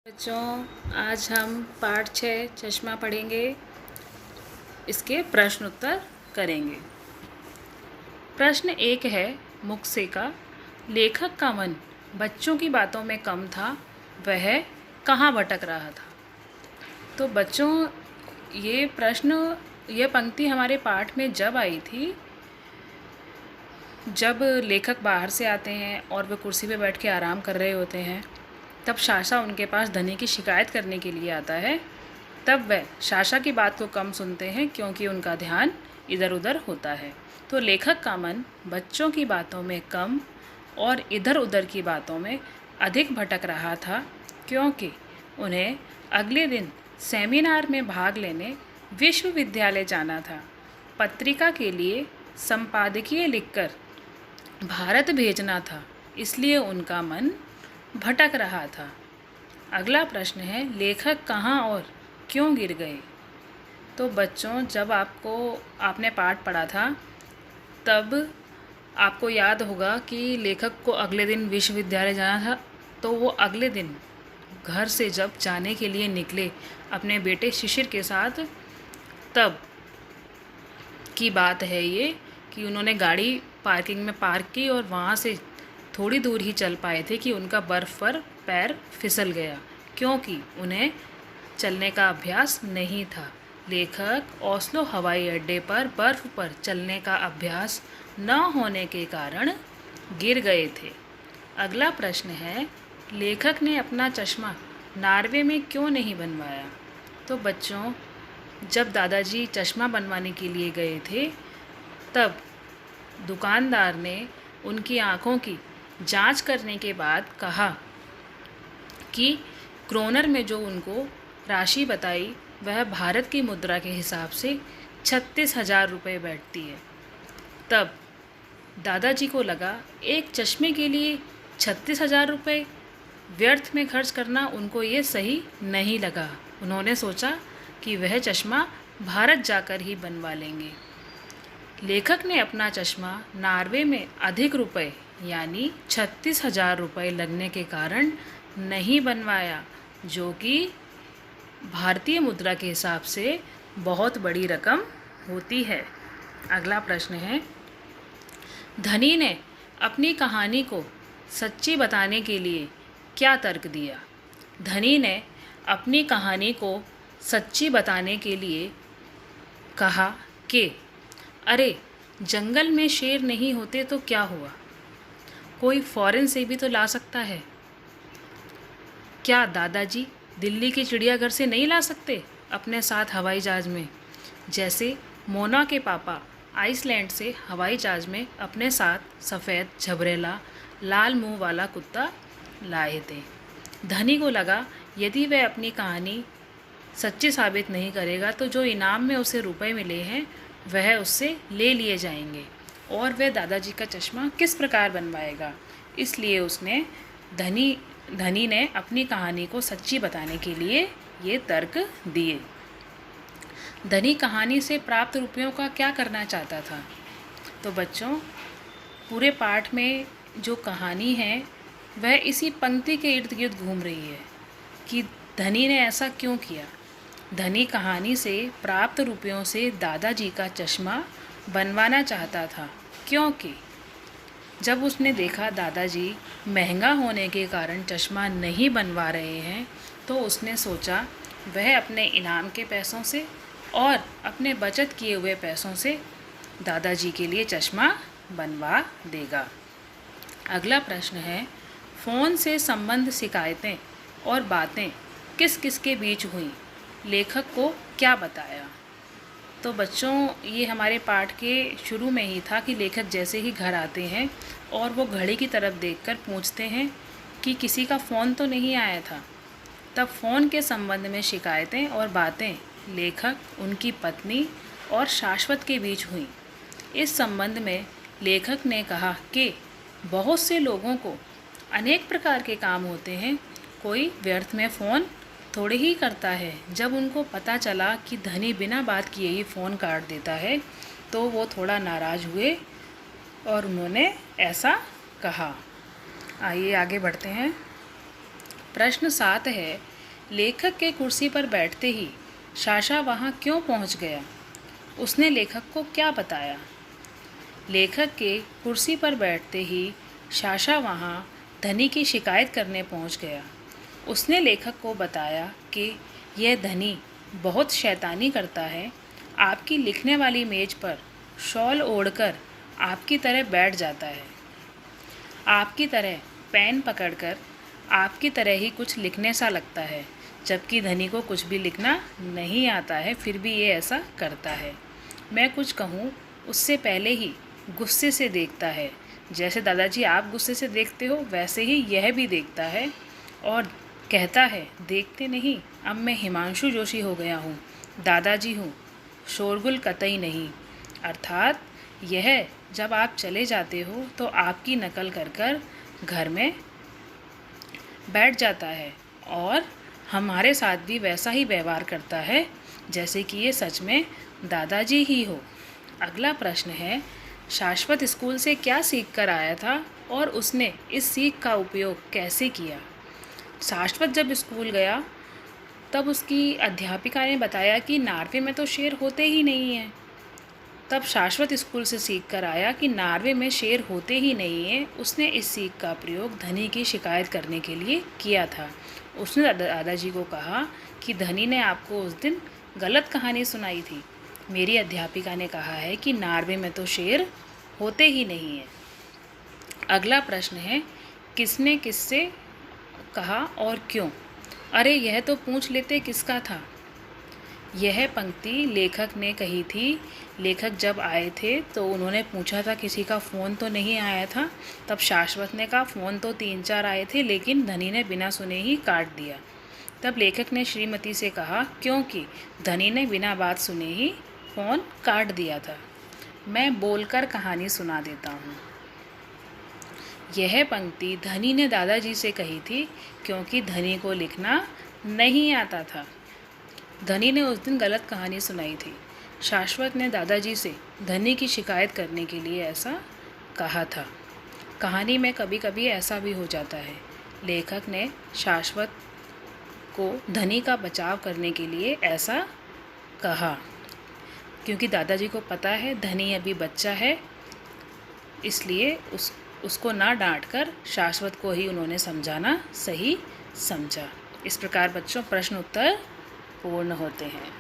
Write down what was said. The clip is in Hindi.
बच्चों, आज हम पाठ 6 चश्मा पढ़ेंगे। इसके प्रश्न उत्तर करेंगे। प्रश्न 1 है मुक्से का, लेखक का मन बच्चों की बातों में कम था, वह कहाँ भटक रहा था। तो बच्चों, ये पंक्ति हमारे पाठ में जब आई थी, जब लेखक बाहर से आते हैं और वे कुर्सी पे बैठ के आराम कर रहे होते हैं, तब शाशा उनके पास धनी की शिकायत करने के लिए आता है। तब वह शाशा की बात को कम सुनते हैं क्योंकि उनका ध्यान इधर उधर होता है। तो लेखक का मन बच्चों की बातों में कम और इधर उधर की बातों में अधिक भटक रहा था क्योंकि उन्हें अगले दिन सेमिनार में भाग लेने विश्वविद्यालय जाना था। पत्रिका के लिए संपादकीय लिखकर भारत भेजना था, इसलिए उनका मन भटक रहा था। अगला प्रश्न है, लेखक कहाँ और क्यों गिर गए। तो बच्चों, जब आपने पाठ पढ़ा था, तब आपको याद होगा कि लेखक को अगले दिन विश्वविद्यालय जाना था। तो वो अगले दिन घर से जब जाने के लिए निकले अपने बेटे शिशिर के साथ, तब की बात है ये कि उन्होंने गाड़ी पार्किंग में पार्क की और वहाँ से थोड़ी दूर ही चल पाए थे कि उनका बर्फ़ पर पैर फिसल गया क्योंकि उन्हें चलने का अभ्यास नहीं था। लेखक ओस्लो हवाई अड्डे पर बर्फ़ पर चलने का अभ्यास न होने के कारण गिर गए थे। अगला प्रश्न है, लेखक ने अपना चश्मा नॉर्वे में क्यों नहीं बनवाया। तो बच्चों, जब दादाजी चश्मा बनवाने के लिए गए थे, तब दुकानदार ने उनकी आँखों की जांच करने के बाद कहा कि क्रोनर में जो उनको राशि बताई वह भारत की मुद्रा के हिसाब से 36,000 रुपये बैठती है। तब दादाजी को लगा एक चश्मे के लिए 36,000 रुपये व्यर्थ में खर्च करना उनको ये सही नहीं लगा। उन्होंने सोचा कि वह चश्मा भारत जाकर ही बनवा लेंगे। लेखक ने अपना चश्मा नॉर्वे में अधिक रुपए यानी 36,000 रुपये लगने के कारण नहीं बनवाया, जो कि भारतीय मुद्रा के हिसाब से बहुत बड़ी रकम होती है। अगला प्रश्न है, धनी ने अपनी कहानी को सच्ची बताने के लिए क्या तर्क दिया। धनी ने अपनी कहानी को सच्ची बताने के लिए कहा कि अरे, जंगल में शेर नहीं होते तो क्या हुआ, कोई फॉरेन से भी तो ला सकता है। क्या दादाजी दिल्ली के चिड़ियाघर से नहीं ला सकते अपने साथ हवाई जहाज़ में, जैसे मोना के पापा आइसलैंड से हवाई जहाज़ में अपने साथ सफ़ेद झबरेला लाल मुंह वाला कुत्ता लाए थे। धनी को लगा यदि वह अपनी कहानी सच्ची साबित नहीं करेगा तो जो इनाम में उसे रुपए मिले हैं वह उससे ले लिए जाएंगे और वह दादाजी का चश्मा किस प्रकार बनवाएगा। इसलिए धनी ने अपनी कहानी को सच्ची बताने के लिए ये तर्क दिए। धनी कहानी से प्राप्त रुपयों का क्या करना चाहता था। तो बच्चों, पूरे पाठ में जो कहानी है वह इसी पंक्ति के इर्द गिर्द घूम रही है कि धनी ने ऐसा क्यों किया। धनी कहानी से प्राप्त रुपयों से दादाजी का चश्मा बनवाना चाहता था क्योंकि जब उसने देखा दादाजी महंगा होने के कारण चश्मा नहीं बनवा रहे हैं, तो उसने सोचा वह अपने इनाम के पैसों से और अपने बचत किए हुए पैसों से दादाजी के लिए चश्मा बनवा देगा। अगला प्रश्न है, फ़ोन से संबंध शिकायतें और बातें किस किस के बीच हुई, लेखक को क्या बताया। तो बच्चों, ये हमारे पाठ के शुरू में ही था कि लेखक जैसे ही घर आते हैं और वो घड़ी की तरफ देखकर पूछते हैं कि किसी का फ़ोन तो नहीं आया था। तब फ़ोन के संबंध में शिकायतें और बातें लेखक, उनकी पत्नी और शाश्वत के बीच हुई। इस संबंध में लेखक ने कहा कि बहुत से लोगों को अनेक प्रकार के काम होते हैं, कोई व्यर्थ में फ़ोन थोड़े ही करता है। जब उनको पता चला कि धनी बिना बात किए ही फ़ोन काट देता है, तो वो थोड़ा नाराज़ हुए और उन्होंने ऐसा कहा। आइए आगे बढ़ते हैं। प्रश्न 7 है लेखक के कुर्सी पर बैठते ही शाशा वहाँ क्यों पहुँच गया? उसने लेखक को क्या बताया? लेखक के कुर्सी पर बैठते ही शाशा वहाँ धनी की शिकायत करने पहुँच गया। उसने लेखक को बताया कि यह धनी बहुत शैतानी करता है। आपकी लिखने वाली मेज पर शॉल ओढ़कर आपकी तरह बैठ जाता है, आपकी तरह पेन पकड़कर आपकी तरह ही कुछ लिखने सा लगता है, जबकि धनी को कुछ भी लिखना नहीं आता है, फिर भी ये ऐसा करता है। मैं कुछ कहूँ उससे पहले ही गुस्से से देखता है। जैसे दादाजी आप गुस्से से देखते हो वैसे ही यह भी देखता है और कहता है, देखते नहीं, अब मैं हिमांशु जोशी हो गया हूँ, दादाजी हूँ, शोरगुल कतई नहीं। अर्थात यह जब आप चले जाते हो तो आपकी नकल कर कर घर में बैठ जाता है और हमारे साथ भी वैसा ही व्यवहार करता है जैसे कि ये सच में दादाजी ही हो। अगला प्रश्न है, शाश्वत स्कूल से क्या सीख कर आया था और उसने इस सीख का उपयोग कैसे किया? शाश्वत जब स्कूल गया तब उसकी अध्यापिका ने बताया कि नार्वे में तो शेर होते ही नहीं हैं। तब शाश्वत स्कूल से सीख कर आया कि नार्वे में शेर होते ही नहीं हैं। उसने इस सीख का प्रयोग धनी की शिकायत करने के लिए किया था। उसने दादाजी को कहा कि धनी ने आपको उस दिन गलत कहानी सुनाई थी। मेरी अध्यापिका ने कहा है कि नार्वे में तो शेर होते ही नहीं हैं। अगला प्रश्न है, किसने किससे कहा और क्यों? अरे यह तो पूछ लेते किसका था। यह पंक्ति लेखक ने कही थी। लेखक जब आए थे तो उन्होंने पूछा था किसी का फ़ोन तो नहीं आया था। तब शाश्वत ने कहा फ़ोन तो 3-4 आए थे, लेकिन धनी ने बिना सुने ही काट दिया। तब लेखक ने श्रीमती से कहा क्योंकि धनी ने बिना बात सुने ही फ़ोन काट दिया था। मैं बोलकर कहानी सुना देता हूँ। यह पंक्ति धनी ने दादाजी से कही थी क्योंकि धनी को लिखना नहीं आता था। धनी ने उस दिन गलत कहानी सुनाई थी। शाश्वत ने दादाजी से धनी की शिकायत करने के लिए ऐसा कहा था। कहानी में कभी कभी ऐसा भी हो जाता है। लेखक ने शाश्वत को धनी का बचाव करने के लिए ऐसा कहा क्योंकि दादाजी को पता है धनी अभी बच्चा है, इसलिए उसको ना डांटकर शाश्वत को ही उन्होंने समझाना सही समझा। इस प्रकार बच्चों प्रश्न उत्तर पूर्ण होते हैं।